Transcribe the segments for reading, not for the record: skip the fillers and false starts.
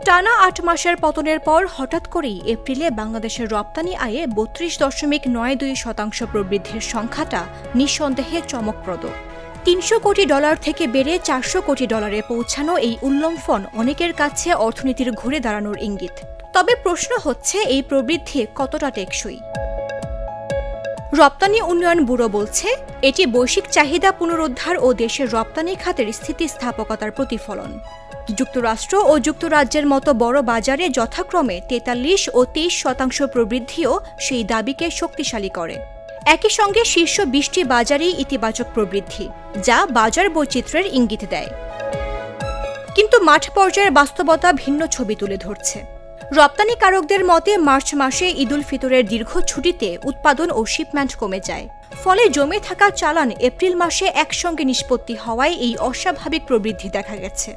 টানা ৮ মাসের পতনের পর হঠাৎ করেই এপ্রিলে বাংলাদেশের রপ্তানি আয়ে ৩২.৯২% প্রবৃদ্ধির সংখ্যাটা নিঃসন্দেহে চমকপ্রদ। $৩০০ কোটি থেকে বেড়ে $৪০০ কোটি পৌঁছানো এই উল্লম্ফন অনেকের কাছে অর্থনীতির ঘুরে দাঁড়ানোর ইঙ্গিত। তবে প্রশ্ন হচ্ছে, এই প্রবৃদ্ধি কতটা টেকসই? রপ্তানি উন্নয়ন ব্যুরো বলছে, এটি বৈশ্বিক চাহিদা পুনরুদ্ধার ও দেশের রপ্তানি খাতের স্থিতিস্থাপকতার প্রতিফলন। যুক্তরাষ্ট্র ও যুক্তরাজ্যের মতো বড় বাজারে যথাক্রমে ৪৩ ও ২৩% প্রবৃদ্ধিও সেই দাবিকে শক্তিশালী করে। একই সঙ্গে শীর্ষ ২০টি বাজারেই ইতিবাচক প্রবৃদ্ধি, যা বাজার বৈচিত্র্যের ইঙ্গিত দেয়। কিন্তু মাঠ পর্যায়ের বাস্তবতা ভিন্ন ছবি তুলে ধরছে। রপ্তানিকারকদের মতে, মার্চ মাসে ঈদুল ফিতরের দীর্ঘ ছুটিতে উৎপাদন ও শিপমেন্ট কমে যায়। ফলে জমে থাকা চালান এপ্রিল মাসে একসঙ্গে নিষ্পত্তি হওয়ায় এই অস্বাভাবিক প্রবৃদ্ধি দেখা গেছে।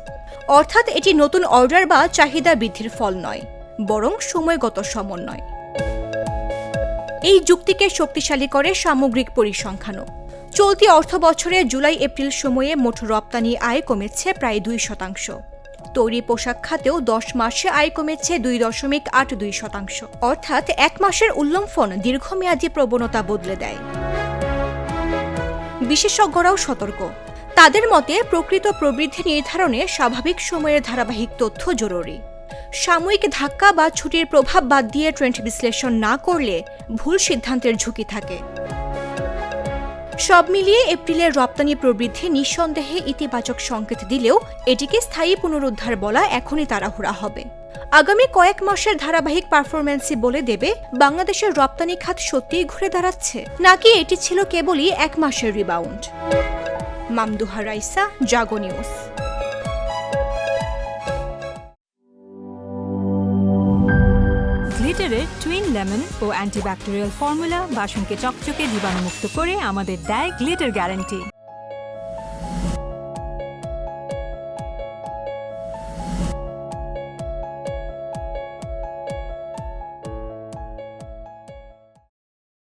অর্থাৎ এটি নতুন অর্ডার বা চাহিদা বৃদ্ধির ফল নয়, বরং সময়গত সমন্বয়। এই যুক্তিকে শক্তিশালী করে সামগ্রিক পরিসংখ্যানও। চলতি অর্থবছরে জুলাই এপ্রিল সময়ে মোট রপ্তানি আয় কমেছে প্রায় 2%। তৈরি পোশাক খাতেও 10 মাসে আয় কমেছে 2.82%। অর্থাৎ এক মাসের উল্লম্ফন দীর্ঘমেয়াদী প্রবণতা বদলে দেয়। বিশেষজ্ঞরাও সতর্ক। তাদের মতে, প্রকৃত প্রবৃদ্ধি নির্ধারণে স্বাভাবিক সময়ের ধারাবাহিক তথ্য জরুরি। সাময়িক ধাক্কা বা ছুটির প্রভাব বাদ দিয়ে ট্রেন্ড বিশ্লেষণ না করলে ভুল সিদ্ধান্তের ঝুঁকি থাকে। সব মিলিয়ে এপ্রিলের রপ্তানি প্রবৃদ্ধি নিঃসন্দেহে ইতিবাচক সংকেত দিলেও এটিকে স্থায়ী পুনরুদ্ধার বলা এখনই তাড়াহুড়া হবে। আগামী কয়েক মাসের ধারাবাহিক পারফরম্যান্সই বলে দেবে বাংলাদেশের রপ্তানি খাত সত্যিই ঘুরে দাঁড়াচ্ছে, নাকি এটি ছিল কেবলই এক মাসের রিবাউন্ড। মামদুহা রাইসা, জাগো নিউজ। গ্লিটারের টুইন লেমন ও অ্যান্টিব্যাকটেরিয়াল ফর্মুলা বাসনকে চকচকে জীবাণুমুক্ত করে আমাদের দেয় গ্লিটার গ্যারান্টি।